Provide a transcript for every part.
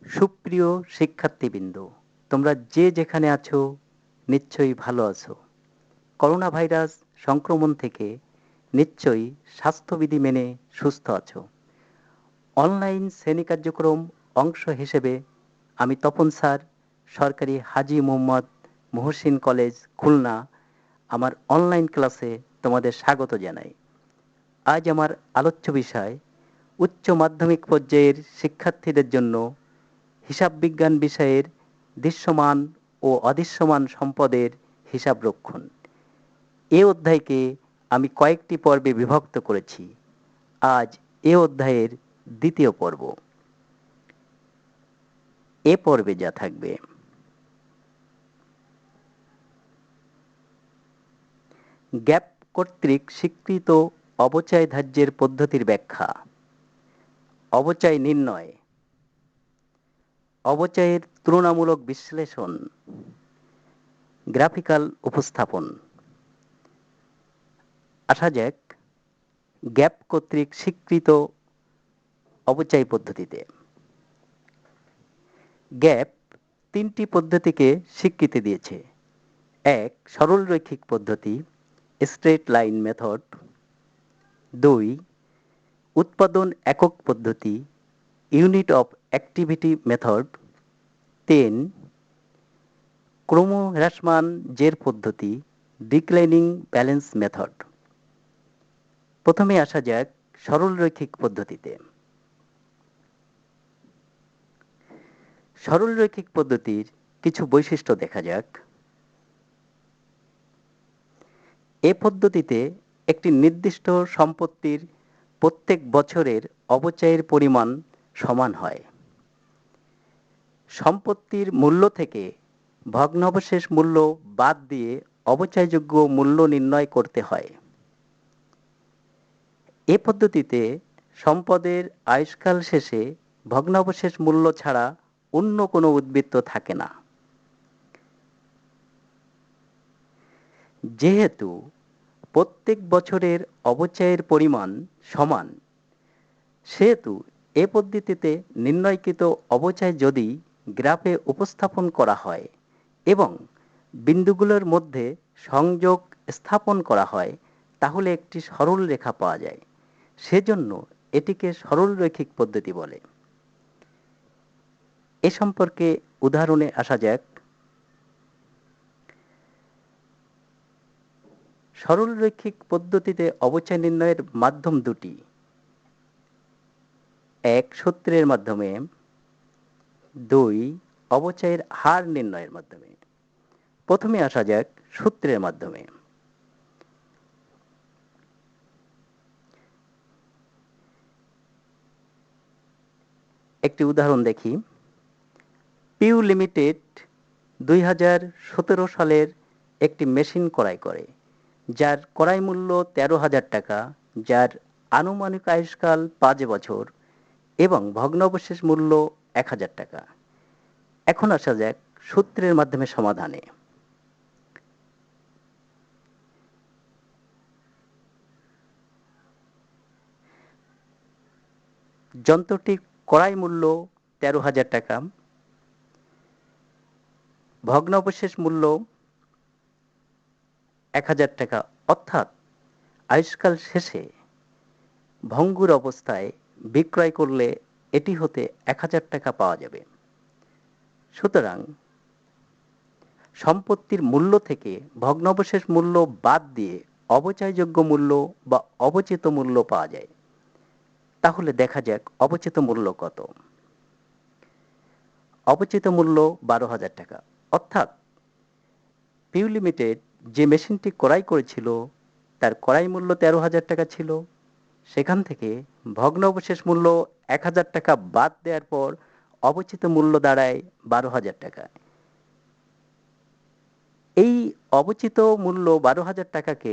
সুপ্রিয় শিক্ষার্থীবৃন্দ, তোমরা যে যেখানে আছো নিশ্চয়ই ভালো আছো। করোনা ভাইরাস সংক্রমণ থেকে নিশ্চয়ই স্বাস্থ্যবিধি মেনে সুস্থ আছো। অনলাইন শ্রেণী কার্যক্রম অংশ হিসেবে আমি তপন স্যার, সরকারি হাজী মোহাম্মদ মহসিন কলেজ, খুলনা, আমার অনলাইন ক্লাসে তোমাদের স্বাগত জানাই। আজ আমার আলোচ্য বিষয় উচ্চ মাধ্যমিক পর্যায়ের শিক্ষার্থীদের জন্য হিসাব বিজ্ঞান বিষয়ের দৃশ্যমান ও অদৃশ্যমান সম্পদের হিসাব রক্ষণ। এ অধ্যায়কে আমি কয়েকটি পর্বে বিভক্ত করেছি। আজ এ অধ্যায়ের দ্বিতীয় পর্ব। এ পর্বে যা থাকবে: গ্যাপ কর্তৃক স্বীকৃত অবচয় ধার্যের পদ্ধতির ব্যাখ্যা, অবচয় নির্ণয়, অবচয়ের তুলনামূলক বিশ্লেষণ, গ্রাফিক্যাল উপস্থাপন। আসা যাক গ্যাপ কর্তৃক স্বীকৃত অবচয় পদ্ধতিতে। গ্যাপ তিনটি পদ্ধতিকে স্বীকৃতি দিয়েছে: এক, সরলরৈখিক পদ্ধতি, স্ট্রেট লাইন মেথড; দুই, উৎপাদন একক পদ্ধতি, ইউনিট অফ অ্যাক্টিভিটি মেথড; তিন, ক্রমহ্রাসমান জের পদ্ধতি, ডিক্লাইনিং ব্যালেন্স মেথড। প্রথমে আসা যাক সরলরৈখিক পদ্ধতিতে। সরলরৈখিক পদ্ধতির কিছু বৈশিষ্ট্য দেখা যাক। এ পদ্ধতিতে একটি নির্দিষ্ট সম্পত্তির প্রত্যেক বছরের অবচয়ের পরিমাণ সমান হয়। সম্পত্তির মূল্য থেকে ভগ্নাবশেষ মূল্য বাদ দিয়ে অবচয়যোগ্য মূল্য নির্ণয় করতে হয়। এ পদ্ধতিতে সম্পদের আয়ুষ্কাল শেষে ভগ্নাবশেষ মূল্য ছাড়া অন্য কোনো উদ্বৃত্ত থাকে না। যেহেতু প্রত্যেক বছরের অবচয়ের পরিমাণ সমান, সেহেতু এ পদ্ধতিতে নির্ণয়কৃত অবচয় যদি গ্রাফে উপস্থাপন করা হয় এবং বিন্দুগুলোর মধ্যে সংযোগ স্থাপন করা হয়, তাহলে একটি সরল রেখা পাওয়া যায়। সেজন্য এটিকে সরলরৈখিক পদ্ধতি বলে। এ সম্পর্কে উদাহরণে আসা যাক। সরলরৈখিক পদ্ধতিতে অবচয় নির্ণয়ের মাধ্যম দুটি: এক, সূত্রের মাধ্যমে; দুই, অবচয়ের হার নির্ণয়ের মাধ্যমে। প্রথমে আসা যাক সূত্রের মাধ্যমে। একটি উদাহরণ দেখি। পিউ লিমিটেড 2017 সালের একটি মেশিন ক্রয় করে, যার ক্রয় মূল্য 13,000 টাকা, যার আনুমানিক আয়ুষ্কাল 5 বছর এবং ভগ্নাবশেষ মূল্য 1,000 টাকা। এখন আসা যাক সূত্রের মাধ্যমে সমাধানে। যন্ত্রটির ক্রয় মূল্য 13,000 টাকা, ভগ্নাবশেষ মূল্য 1,000 টাকা, অর্থাৎ আয়ুষ্কাল শেষে ভঙ্গুর অবস্থায় বিক্রয় করলে এটি হতে 1,000 টাকা পাওয়া যাবে। সুতরাং সম্পত্তির মূল্য থেকে ভগ্নাবশেষ মূল্য বাদ দিয়ে অবচয়যোগ্য মূল্য বা অবচিত মূল্য পাওয়া যায়। তাহলে দেখা যাক অবচিত মূল্য কত। অবচিত মূল্য 12,000 টাকা, অর্থাৎ পিউ লিমিটেড যে মেশিনটি ক্রয় করেছিল তার ক্রয় মূল্য 13,000 টাকা ছিল। সেখান থেকে ভগ্নাবশেষ মূল্য 1,000 টাকা বাদ দেওয়ার পর অবচিত মূল্য দাঁড়ায় 12,000 টাকা। এই অবচিত মূল্য 12,000 টাকাকে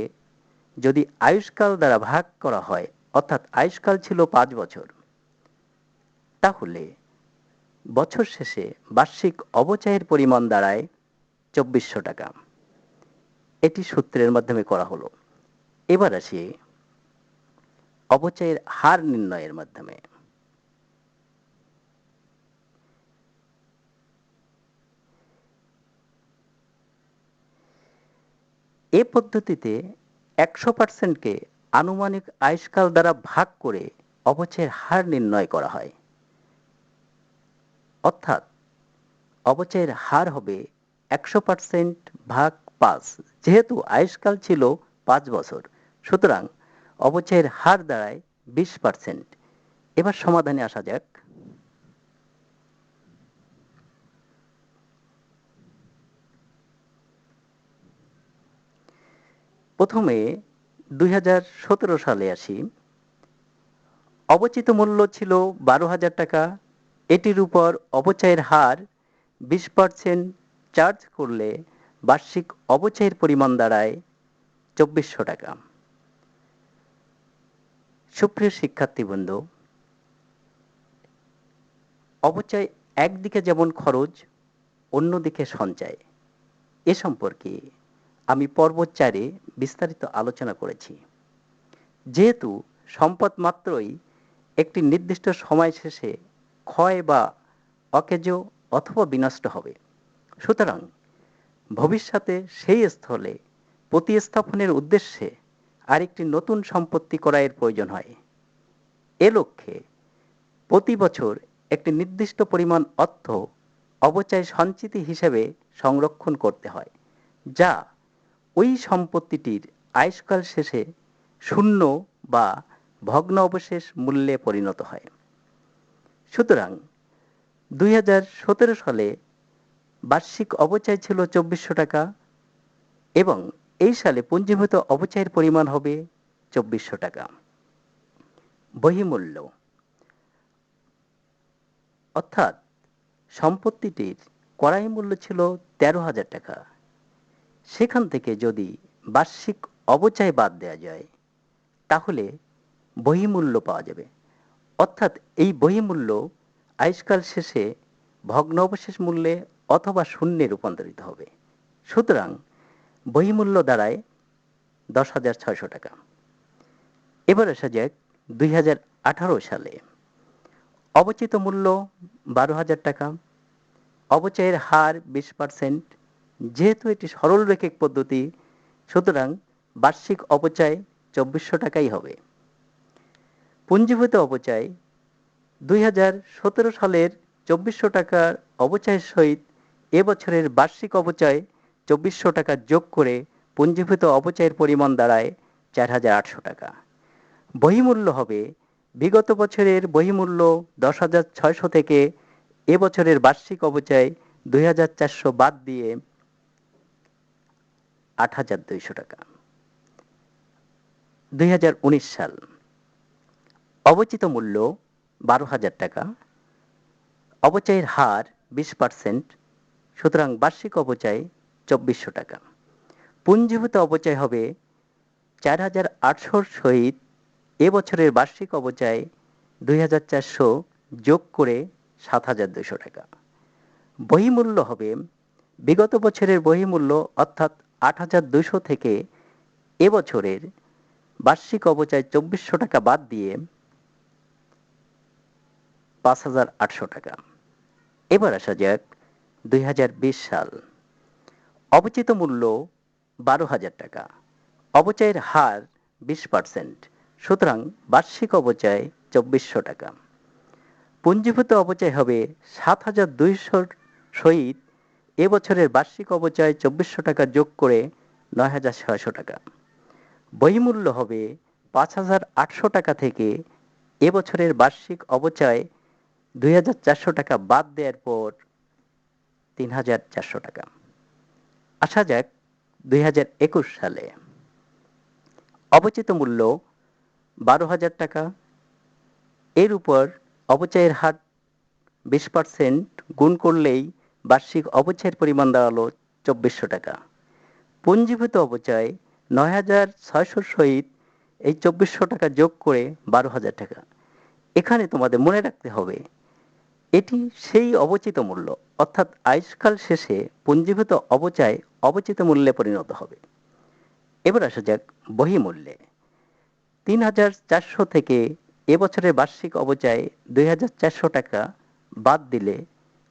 যদি আয়ুষ্কাল দ্বারা ভাগ করা হয়, অর্থাৎ আয়ুষ্কাল ছিল 5 বছর, তাহলে বছর শেষে বার্ষিক অবচয়ের পরিমাণ দাঁড়ায় 2,400 টাকা। এটি সূত্রের মাধ্যমে করা হলো। এবার আসি অবচয়ের হার নির্ণয়ের মাধ্যমে। এ পদ্ধতিতে 100%কে আনুমানিক আয়ুষ্কাল দ্বারা ভাগ করে অবচয়ের হার নির্ণয় করা হয়। অর্থাৎ অবচয়ের হার হবে 100% ভাগ 5। যেহেতু আয়ুষ্কাল ছিল 5 বছর, সুতরাং অবচয়ের হার দাঁড়ায় 20%। এবার সমাধানে আসা যাক। প্রথমে 2017 সালে আসি। অবচিত মূল্য ছিল 12,000 টাকা। এটির উপর অবচয়ের হার 20% চার্জ করলে বার্ষিক অবচয়ের পরিমাণ দাঁড়ায় 2400 টাকা। সুপ্রিয় শিক্ষার্থীবৃন্দ, অবচয় একদিকে যেমন খরচ, অন্যদিকে সঞ্চয়, এ সম্পর্কে আমি পর্ব 4-এ বিস্তারিত আলোচনা করেছি। যেহেতু সম্পদ মাত্রই একটি নির্দিষ্ট সময় শেষে ক্ষয় বা অকেজ অথবা বিনষ্ট হবে, সুতরাং ভবিষ্যতে সেই স্থলে প্রতিস্থাপনের উদ্দেশ্যে আরেকটি নতুন সম্পত্তি ক্রয়ের প্রয়োজন হয়। এ লক্ষ্যে প্রতি বছর একটি নির্দিষ্ট পরিমাণ অর্থ অবচয় সঞ্চিতি হিসেবে সংরক্ষণ করতে হয়, যা ওই সম্পত্তিটির আয়ুষ্কাল শেষে শূন্য বা ভগ্ন অবশেষ মূল্যে পরিণত হয়। সুতরাং 2017 সালে বার্ষিক অবচয় ছিল 2400 টাকা এবং এই সালে পুঞ্জীভূত অবচয়ের পরিমাণ হবে 2400 টাকা। বহিঃমূল্য অর্থাৎ সম্পত্তিটির ক্রয় মূল্য ছিল 13,000 টাকা। সেখান থেকে যদি বার্ষিক অবচয় বাদ দেওয়া যায়, তাহলে বহিঃমূল্য পাওয়া যাবে। অর্থাৎ এই বহিঃমূল্য আয়ুষ্কাল শেষে ভগ্নাবশেষ মূল্যে অথবা শূন্যে রূপান্তরিত হবে। সুতরাং বহিঃমূল্য দাঁড়ায় 10,600 টাকা। এবার আসা যাক 2018 সালে। অবচিত মূল্য 12,000 টাকা। অবচয়ের হার 20%। যেহেতু এটি সরলরৈখিক পদ্ধতি, সুতরাং বার্ষিক অবচয় 2400 টাকাই হবে। পুঞ্জীভূত অবচয় 2017 সালের 2400 টাকার অবচয়ের সহিত এবছরের বার্ষিক অবচয় 2400 টাকা যোগ করে পুঞ্জীভূত অবচয়ের পরিমাণ দাঁড়ায় 4,800 টাকা। বহিঃমূল্য হবে বিগত বছরের বহিঃমূল্য 10,600 থেকে এবছরের বার্ষিক অবচয় 2,400 বাদ দিয়ে 8,200 টাকা। 2019 সাল। অবচিত মূল্য 12,000 টাকা। অবচয়ের হার 20%, সুতরাং বার্ষিক অবচয় 2400 টাকা। পুঞ্জীভূত অবচয় হবে 4,800 সহিত এবছরের বার্ষিক অবচয় 2,400 যোগ করে 7,200 টাকা। বহিঃমূল্য হবে বিগত বছরের বহিঃমূল্য অর্থাৎ 8,200 থেকে এবছরের বার্ষিক অবচয় 2400 টাকা বাদ দিয়ে 5,800 টাকা। এবার আসা যাক 2020 সাল। অবচিত মূল্য 12,000 টাকা। অবচয়ের হার 20%, সুতরাং বার্ষিক অবচয় 2400 টাকা। পুঞ্জীভূত অবচয় হবে 7,200 সহিত এবছরের বার্ষিক অবচয় 2400 টাকা যোগ করে 9,600 টাকা। বহিঃমূল্য হবে 5,800 টাকা থেকে এবছরের বার্ষিক অবচয় 2,400 টাকা বাদ দেওয়ার পর 3,400 টাকা। আসা যাক 2021 সালে। অবচিত মূল্য 12,000 টাকা। এর উপর অবচয়ের হার 20% গুণ করলেই বার্ষিক অবচয়ের পরিমাণ দাঁড়ালো 2,400 টাকা। পুঞ্জীভূত অবচয় 9,600 সহিত এই 2,400 টাকা যোগ করে 12,000 টাকা। এখানে তোমাদের মনে রাখতে হবে, এটি সেই অবচিত মূল্য, অর্থাৎ আয়ুষ্কাল শেষে পুঞ্জীভূত অবচয় অবচিত মূল্যে পরিণত হবে। এবার আসা যাক বহিঃমূল্যে। 3,400 থেকে এবছরের বার্ষিক অবচয় 2,400 টাকা বাদ দিলে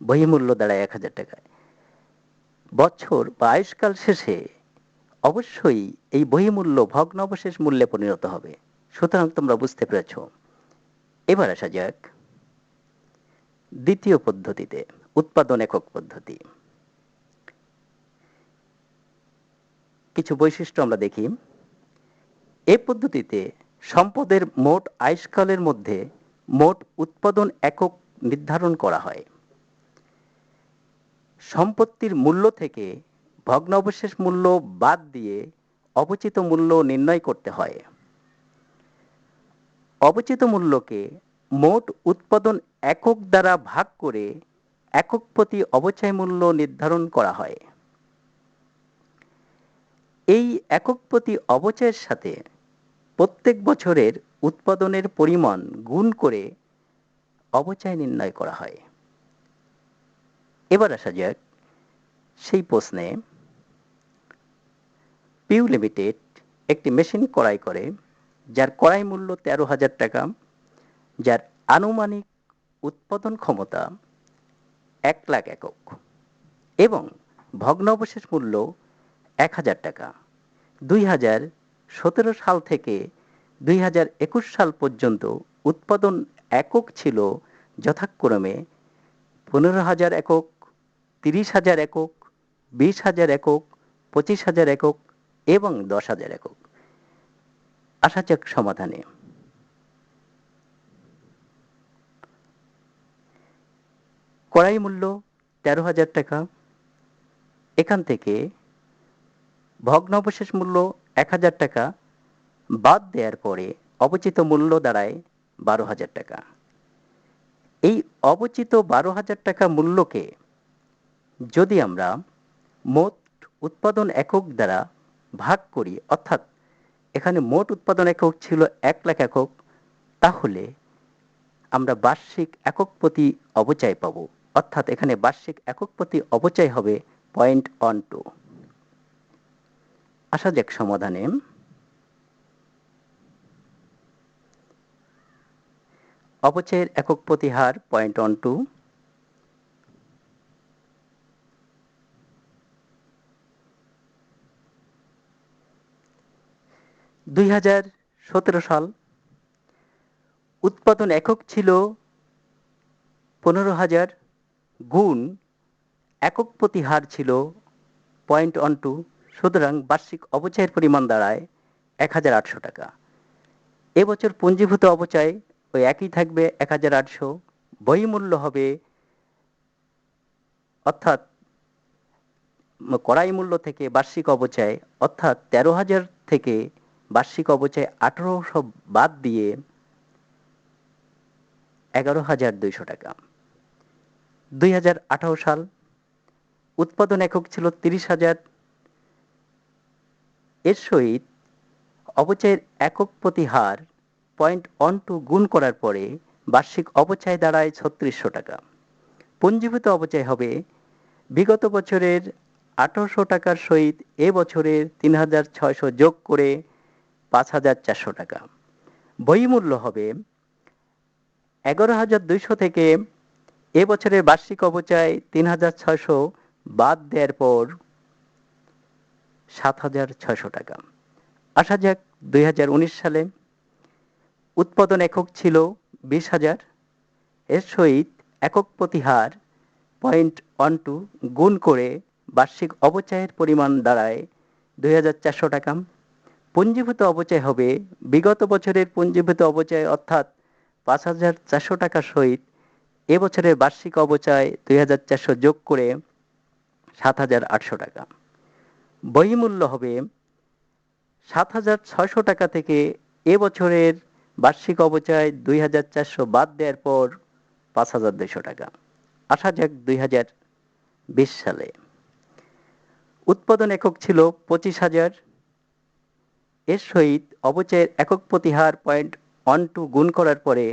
বহিঃমূল্য দাঁড়ায় 1,000 টাকায়। বছর বা আয়ুষ্কাল শেষে অবশ্যই এই বহিঃমূল্য ভগ্নাবশেষ মূল্যে পরিণত হবে। সুতরাং তোমরা বুঝতে পেরেছ। এবার আসা যাক দ্বিতীয় পদ্ধতিতে, উৎপাদন একক পদ্ধতি। কিছু বৈশিষ্ট্য আমরা দেখি। এ পদ্ধতিতে সম্পদের মোট আয়ুষ্কালের মধ্যে মোট উৎপাদন একক নির্ধারণ করা হয়। সম্পত্তির মূল্য থেকে ভগ্নাবশেষ মূল্য বাদ দিয়ে অবচিত মূল্য নির্ণয় করতে হয়। অবচিত মূল্যকে মোট উৎপাদন একক দ্বারা ভাগ করে একক প্রতি অবচয় মূল্য নির্ধারণ করা হয়। এই একক প্রতি অবচয়ের সাথে প্রত্যেক বছরের উৎপাদনের পরিমাণ গুণ করে অবচয় নির্ণয় করা হয়। এবার আসা যাক সেই প্রশ্নে। পিউ লিমিটেড একটি মেশিন ক্রয় করে, যার ক্রয় মূল্য 13,000 টাকা, যার আনুমানিক উৎপাদন ক্ষমতা 1 লাখ একক এবং ভগ্নাবশেষ মূল্য 1,000 টাকা। 2017 সাল থেকে 2021 সাল পর্যন্ত উৎপাদন একক ছিল যথাক্রমে 15,000 একক, 30,000 একক, 20,000 একক, 25,000 একক এবং 10,000 একক। আসা যাক সমাধানে। ক্রয় মূল্য 13,000 টাকা, এখান থেকে ভগ্নাবশেষ মূল্য 1,000 টাকা বাদ দেওয়ার পরে অবচিত মূল্য দাঁড়ায় 12,000 টাকা। এই অবচিত 12,000 টাকা মূল্যকে যদি আমরা মোট উৎপাদন একক দ্বারা ভাগ করি, অর্থাৎ এখানে মোট উৎপাদন একক ছিল 1 লাখ একক, তাহলে আমরা বার্ষিক একক প্রতি অবচয় পাব। অর্থাৎ এখানে বার্ষিক একক প্রতি অবচয় হবে 0.12। আসা যাক সমাধানে। অবচয়ের একক প্রতি হার 0.12। 2017 সাল উৎপাদন একক ছিল 15,000 গুণ একক প্রতি হার ছিল 0.12, সুতরাং বার্ষিক অবচয়ের পরিমাণ দাঁড়ায় 1,800 টাকা। এবছর পুঞ্জীভূত অবচয় ওই একই থাকবে 1,800। বহিঃমূল্য হবে, অর্থাৎ ক্রয় মূল্য থেকে বার্ষিক অবচয়, অর্থাৎ 13,000 থেকে বার্ষিক অবচয় 1,800 বাদ দিয়ে 11,200 টাকা। 2018 সাল উৎপাদন একক ছিল 30,000, এর সহিত অবচয়ের একক প্রতি হার 0.12 গুণ করার পরে বার্ষিক অবচয় দাঁড়ায় 3600 টাকা। পুঞ্জীভূত অবচয় হবে বিগত বছরের 1,800 টাকার সহিত এ বছরের 3,600 যোগ করে 5,400 টাকা। বহিঃমূল্য হবে 11,200 থেকে এ বছরের বার্ষিক অবচয় 3,600 বাদ দেওয়ার পর 7,600 টাকা। আসা যাক 2019 সালে উৎপাদন একক ছিল 20,000, এর সহিত একক প্রতি হার 0.12 গুণ করে বার্ষিক অবচয়ের পরিমাণ দাঁড়ায় 2,400 টাকা। পুঞ্জীভূত অবচয় হবে বিগত বছরের পুঞ্জীভূত অবচয়, অর্থাৎ 5,400 টাকার সহিত এ বছরের বার্ষিক অবচয় 2,400 যোগ করে 7,800 টাকা। বহিঃমূল্য হবে 7,600 টাকা থেকে এ বছরের বার্ষিক অবচয় 2,400 বাদ দেওয়ার পর 5,200 টাকা। আসা যাক 2020 সালে উৎপাদন একক ছিল 25,000, এর সহিত অবচয়ের একক প্রতি হার 0.12 গুণ করার পরে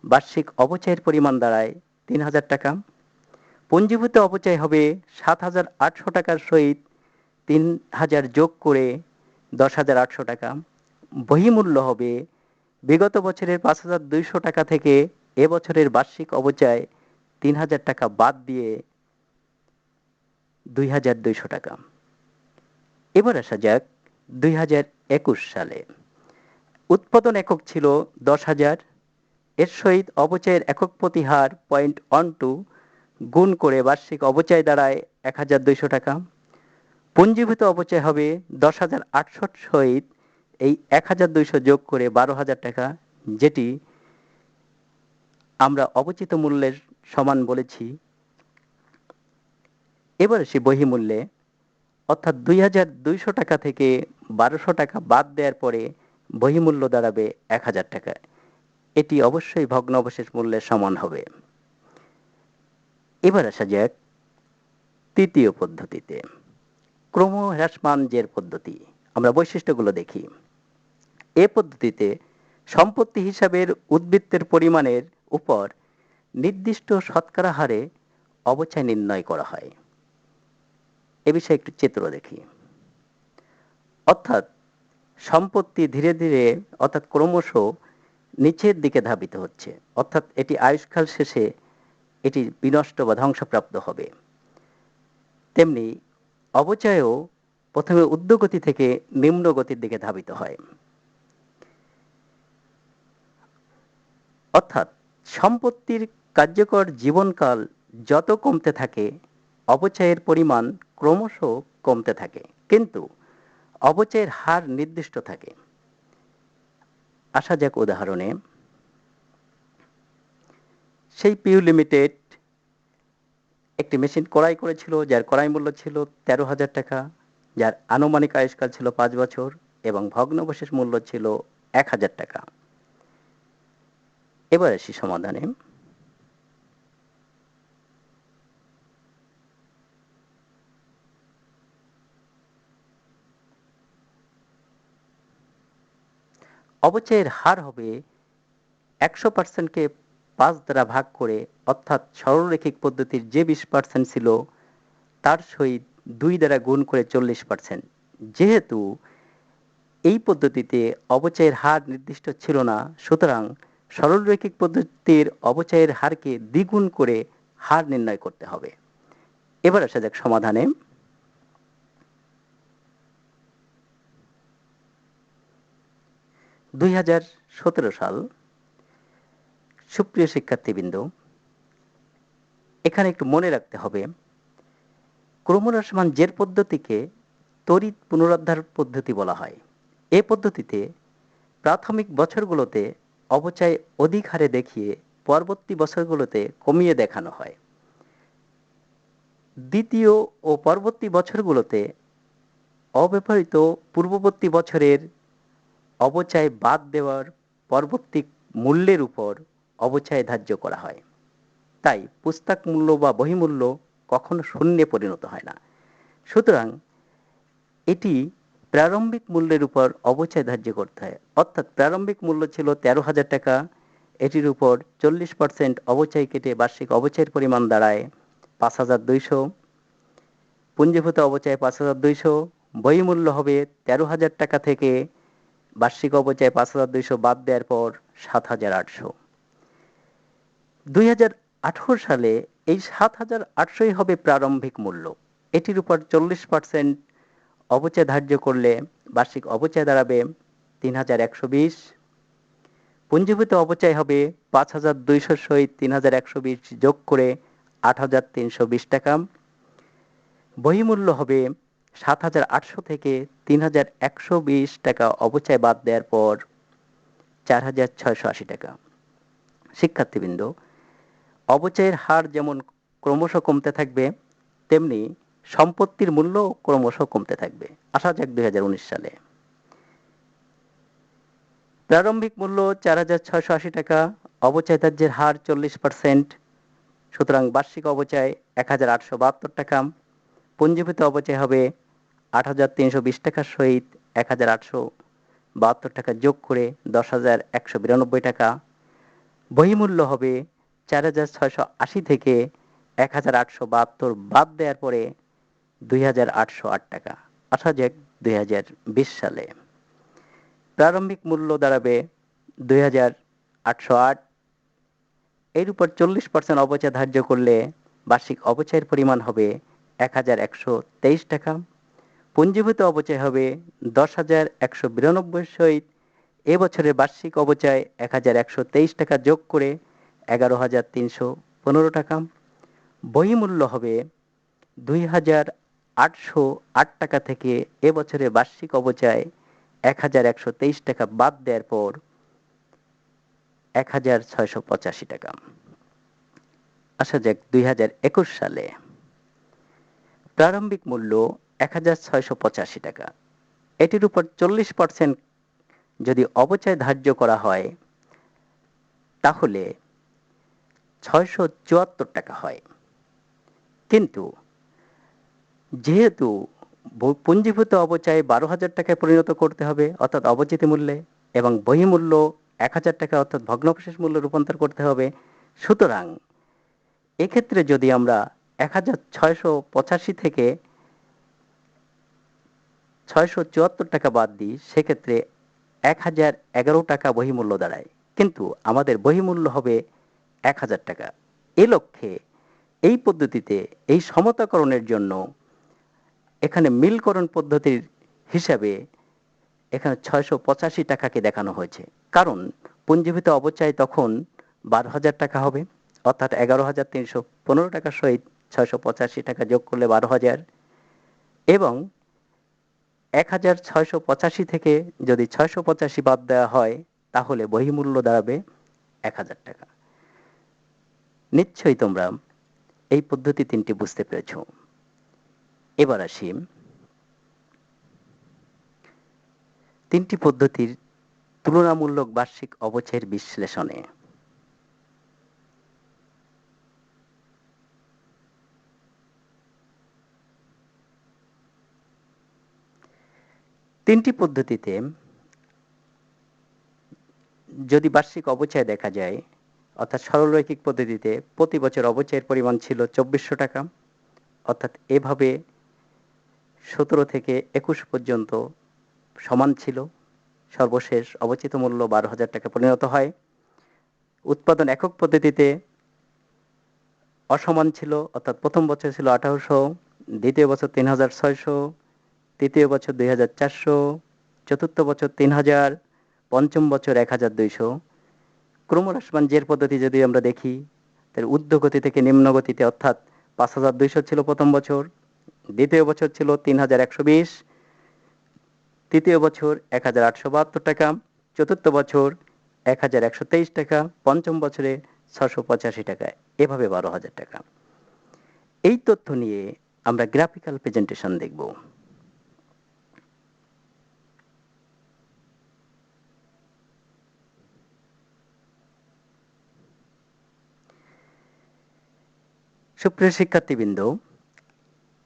বার্ষিক অবচয়ের পরিমাণ দাঁড়ায় 3,000 টাকা। পুঞ্জীভূত অবচয় হবে 7,800 টাকার সহিত 3,000 যোগ করে 10,800 টাকা। বহিঃমূল্য হবে বিগত বছরের 5,200 টাকা থেকে এ বছরের বার্ষিক অবচয় 3,000 টাকা বাদ দিয়ে 2,200 টাকা। এবার আসা যাক 2021 সালে। উৎপাদন একক ছিল 10,000, এর সহিত অপচয়ের একক প্রতি হার 0.12 গুণ করে বার্ষিক অপচয় দাঁড়ায় 1,200 টাকা। পুঞ্জীভূত অপচয় হবে 10,800 সহিত এই 1,200 যোগ করে 12,000 টাকা, যেটি আমরা অবচিত মূল্যের সমান বলেছি। এবার আসি বহিঃমূল্যে, অর্থাৎ 2,200 টাকা থেকে 1200 টাকা বাদ দেওয়ার পরে বহিঃমূল্য দাঁড়াবে 1,000 টাকা। এটি অবশ্যই ভগ্নাবশেষ মূল্যের সমান হবে। এবার আসা যাক তৃতীয় পদ্ধতিতে, ক্রমহ্রাসমান জের পদ্ধতি। আমরা বৈশিষ্ট্যগুলো দেখি। এ পদ্ধতিতে সম্পত্তি হিসাবের উদ্বৃত্তের পরিমাণের উপর নির্দিষ্ট শতকরা হারে অবচয় নির্ণয় করা হয়। এ বিষয়ে একটু চিত্র দেখি। অর্থাৎ সম্পত্তি ধীরে ধীরে অর্থাৎ ক্রমশ নিচের দিকে ধাবিত হচ্ছে, অর্থাৎ এটি আয়ুষ্কাল শেষে এটি বিনষ্ট বা ধ্বংসপ্রাপ্ত হবে। তেমনি অবচয়ও প্রথমে ঊর্ধ্বগতি থেকে নিম্ন গতির দিকে ধাবিত হয়। অর্থাৎ সম্পত্তির কার্যকর জীবনকাল যত কমতে থাকে অপচয়ের পরিমাণ ক্রমশ কমতে থাকে, কিন্তু অপচয়ের হার নির্দিষ্ট থাকে। আসা যাক উদাহরণে। সেই পিউ লিমিটেড একটি মেশিন ক্রয় করেছিল, যার ক্রয় মূল্য ছিল 13,000 টাকা, যার আনুমানিক আয়ুষ্কাল ছিল 5 বছর এবং ভগ্নাবশেষ মূল্য ছিল 1,000 টাকা। এবার আসি সমাধানে। অবচয়ের হার হবে 100%কে 5 দ্বারা ভাগ করে, অর্থাৎ সরলরৈখিক পদ্ধতির যে 20% ছিল তার সহিত 2 দ্বারা গুণ করে 40%। যেহেতু এই পদ্ধতিতে অবচয়ের হার নির্দিষ্ট ছিল না, সুতরাং সরলরৈখিক পদ্ধতির অবচয়ের হারকে দ্বিগুণ করে হার নির্ণয় করতে হবে। এবার আসা যাক সমাধানে। 2017 সাল। সুপ্রিয় শিক্ষার্থীবৃন্দ, এখানে একটু মনে রাখতে হবে, ক্রমহ্রাসমান জের পদ্ধতিকে তড়িৎ পুনরুদ্ধার পদ্ধতি বলা হয়। এ পদ্ধতিতে প্রাথমিক বছরগুলোতে অপচয় অধিক হারে দেখিয়ে পরবর্তী বছরগুলোতে কমিয়ে দেখানো হয়। দ্বিতীয় ও পরবর্তী বছরগুলোতে অব্যবহৃত পূর্ববর্তী বছরের অপচয় বাদ দেওয়ার পরবর্তী মূল্যের উপর অবচয় ধার্য করা হয়। তাই পুস্তক মূল্য বা বহিঃমূল্য কখনো শূন্যে পরিণত হয় না। সুতরাং এটি প্রারম্ভিক মূল্যের উপর অবচয় ধার্য করতে হয়। অর্থাৎ প্রারম্ভিক মূল্য ছিল 13,000 টাকা, এটির উপর 40% অবচয় কেটে বার্ষিক অবচয়ের পরিমাণ দাঁড়ায় 5,200। পুঞ্জীভূত অবচয় 5,200, বহিঃমূল্য হবে 13,000 টাকা থেকে বার্ষিক অবচয় 5,200 বাদ দেওয়ার পর 7,800। 2018 সালে এই 7,800 হবে প্রারম্ভিক মূল্য। এটির উপর 40% অবচয় ধার্য করলে বার্ষিক অবচয় দাঁড়াবে 3,120। পুঞ্জীভূত অবচয় হবে 5,200 সহিত 3,120 যোগ করে 8,320 টাকা। বহিঃমূল্য হবে 7,800 থেকে 3,120 টাকা অবচয় বাদ দেওয়ার পর 4,680 টাকা। শিক্ষার্থীবৃন্দ, অবচয়ের হার যেমন ক্রমশ কমতে থাকবে, তেমনি সম্পত্তির মূল্য ক্রমশ কমতে থাকবে। আসা যাক 2019 সালে। প্রারম্ভিক মূল্য 4,680 টাকা, অবচয় ধার্যের হার 40%, সুতরাং বার্ষিক অবচয় 1,872 টাকা। পুঞ্জীভূত অবচয় হবে 8,320 টাকার সহিত 1,872 টাকা যোগ করে 10,192 টাকা। বহিঃমূল্য হবে 4,680 থেকে 1,872 বাদ দেওয়ার পরে 2,808 টাকা। আসা যাক 2020 সালে। প্রারম্ভিক মূল্য দাঁড়াবে 2,808, এর উপর 40% অবচয় ধার্য করলে বার্ষিক অবচয়ের পরিমাণ হবে 1,123 টাকা। পুঞ্জীভূত অপচয় হবে 10,192 সহিত এ বছরের বার্ষিক অপচয় 1,123 টাকা যোগ করে 11,315 টাকা। বহিঃমূল্য হবে 2,808 টাকা থেকে এ বছরের বার্ষিক অপচয় 1,123 টাকা বাদ দেওয়ার পর 1,685 টাকা। আসা যাক 2021 সালে। প্রারম্ভিক মূল্য 1,685 টাকা। এটির উপর 40% যদি অপচয় ধার্য করা হয় তাহলে 674 টাকা হয়। কিন্তু যেহেতু পুঞ্জীভূত অপচয় 12,000 টাকায় পরিণত করতে হবে অর্থাৎ অবচিত মূল্যে, এবং বহিঃমূল্য 1,000 টাকা অর্থাৎ ভগ্নাবশেষ মূল্যে রূপান্তর করতে হবে, সুতরাং এক্ষেত্রে যদি আমরা 1,685 থেকে 674 টাকা বাদ দিই সেক্ষেত্রে 1,011 টাকা বহিঃমূল্য দাঁড়ায়, কিন্তু আমাদের বহিঃমূল্য হবে 1,000 টাকা। এ লক্ষ্যে এই পদ্ধতিতে এই সমতাকরণের জন্য এখানে মিলকরণ পদ্ধতির হিসাবে এখানে 685 টাকাকে দেখানো হয়েছে, কারণ পুঞ্জীভূত অপচয় তখন 12,000 টাকা হবে, অর্থাৎ 11,315 টাকা সহিত 685 টাকা যোগ করলে 12,000, এবং 1,685 থেকে যদি 685 বাদ দেওয়া হয় তাহলে বহিঃমূল্য দাঁড়াবে 1,000 টাকা। নিশ্চয়ই তোমরা এই পদ্ধতি তিনটি বুঝতে পেরেছ। এবার আসি তিনটি পদ্ধতির তুলনামূলক বার্ষিক অপচয়ের বিশ্লেষণে। তিনটি পদ্ধতিতে যদি বার্ষিক অপচয় দেখা যায়, অর্থাৎ সরলরৈখিক পদ্ধতিতে প্রতি বছর অপচয়ের পরিমাণ ছিল 2,400 টাকা, অর্থাৎ এভাবে 17 থেকে 21 পর্যন্ত সমান ছিল, সর্বশেষ অবচিত মূল্য 12,000 টাকা পরিণত হয়। উৎপাদন একক পদ্ধতিতে অসমান ছিল, অর্থাৎ প্রথম বছর ছিল 1,800, দ্বিতীয় বছর 3,600, তৃতীয় বছর 2,400, চতুর্থ বছর 3,000, পঞ্চম বছর 1,200। ক্রমহ্রাসমান জের পদ্ধতি যদি আমরা দেখি তাহলে ঊর্ধ্বগতি থেকে নিম্নগতিতে, অর্থাৎ 5,200 ছিল প্রথম বছর, দ্বিতীয় বছর ছিল 3,120, তৃতীয় বছর 1,872 টাকা, চতুর্থ বছর 1,123 টাকা, পঞ্চম বছরে 685 টাকা, এভাবে 12,000 টাকা। এই তথ্য নিয়ে আমরা গ্রাফিক্যাল প্রেজেন্টেশন দেখব। সুপ্রিয় শিক্ষার্থীবৃন্দ,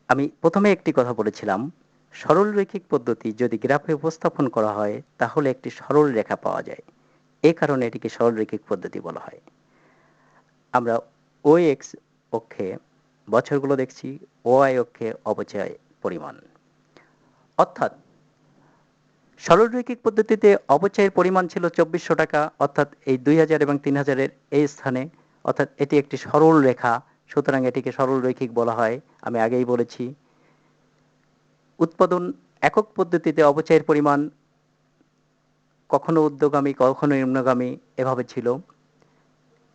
আমি প্রথমে একটি কথা বলেছিলাম, সরলরৈখিক পদ্ধতি যদি গ্রাফে উপস্থাপন করা হয় তাহলে একটি সরল রেখা পাওয়া যায়, এ কারণে এটিকে সরলরৈখিক পদ্ধতি বলা হয়। আমরা ওই এক্স অক্ষে বছরগুলো দেখছি, ওয়াই অক্ষে অপচয় পরিমাণ। অর্থাৎ সরলরৈখিক পদ্ধতিতে অপচয়ের পরিমাণ ছিল 2,400 টাকা, অর্থাৎ এই 2,000 এবং 3,000-এর এই স্থানে, অর্থাৎ এটি একটি সরল রেখা, সুতরাং এটিকে সরলরৈখিক বলা হয়, আমি আগেই বলেছি। উৎপাদন একক পদ্ধতিতে অপচয়ের পরিমাণ কখনো ঊর্ধ্বগামী কখনো নিম্নগামী এভাবে ছিল,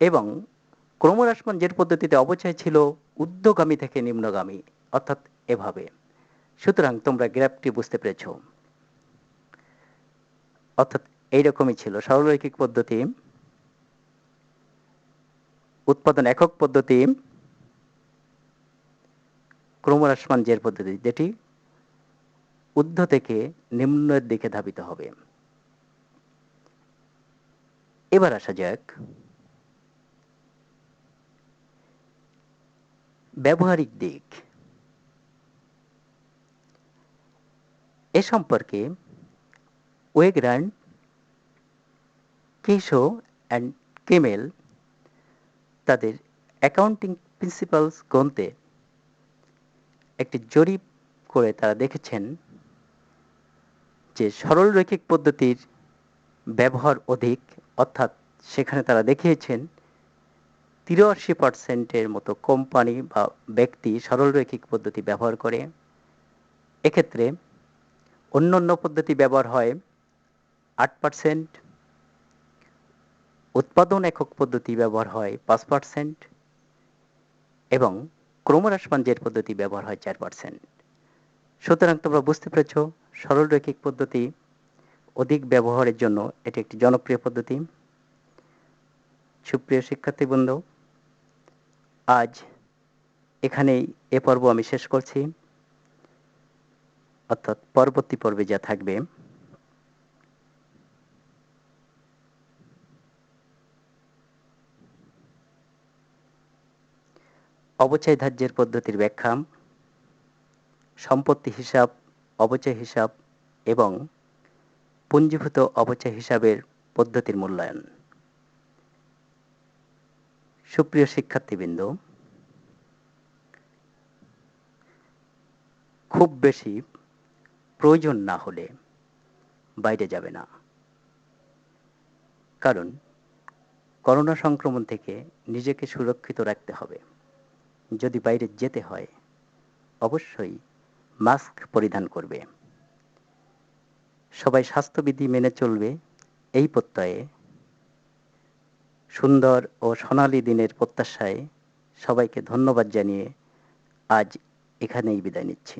এবং ক্রমহ্রাসমান জের পদ্ধতিতে অপচয় ছিল ঊর্ধ্বগামী থেকে নিম্নগামী, অর্থাৎ এভাবে। সুতরাং তোমরা গ্রাফটি বুঝতে পেরেছ, অর্থাৎ এইরকমই ছিল সরলরৈখিক পদ্ধতি, উৎপাদন একক পদ্ধতি, ক্রমহ্রাসমান জের পদ্ধতি, যেটি ঊর্ধ্ব থেকে নিম্নের দিকে ধাবিত হবে। এবার আসা যাক ব্যবহারিক দিক। এ সম্পর্কে ওয়েগ্রান্ড, কিশো অ্যান্ড কিমেল তাদের অ্যাকাউন্টিং প্রিন্সিপালস গ্রন্থে একটি জরিপ করে তারা দেখেছেন যে সরলরৈখিক পদ্ধতির ব্যবহার অধিক, অর্থাৎ সেখানে তারা দেখিয়েছেন 83% মতো কোম্পানি বা ব্যক্তি সরলরৈখিক পদ্ধতি ব্যবহার করে, এক্ষেত্রে অন্যান্য পদ্ধতি ব্যবহার হয় 8%, উৎপাদন একক পদ্ধতি ব্যবহার হয় 5% এবং ক্রমহ্রাস পাঞ্জের পদ্ধতি ব্যবহার হয় 4%। সুতরাং তোমরা বুঝতে পেরেছ সরলরৈখিক পদ্ধতি অধিক ব্যবহারের জন্য এটি একটি জনপ্রিয় পদ্ধতি। সুপ্রিয় শিক্ষার্থীবৃন্দ, আজ এখানেই এ পর্ব আমি শেষ করছি, অর্থাৎ পরবর্তী পর্বে যা থাকবে অবচয় ধার্যের পদ্ধতির ব্যাখ্যা, সম্পত্তি হিসাব, অবচয় হিসাব এবং পুঞ্জীভূত অবচয় হিসাবের পদ্ধতির মূল্যায়ন। সুপ্রিয় শিক্ষার্থীবৃন্দ, খুব বেশি প্রয়োজন না হলে বাইরে যাবে না, কারণ করোনা সংক্রমণ থেকে নিজেকে সুরক্ষিত রাখতে হবে। যদি বাইরে যেতে হয় অবশ্যই মাস্ক পরিধান করবে। সবাই স্বাস্থ্যবিধি মেনে চলবে এই প্রত্যয়ে সুন্দর ও সোনালী দিনের প্রত্যাশায় সবাইকে ধন্যবাদ জানিয়ে আজ এখানেই বিদায় নিচ্ছি।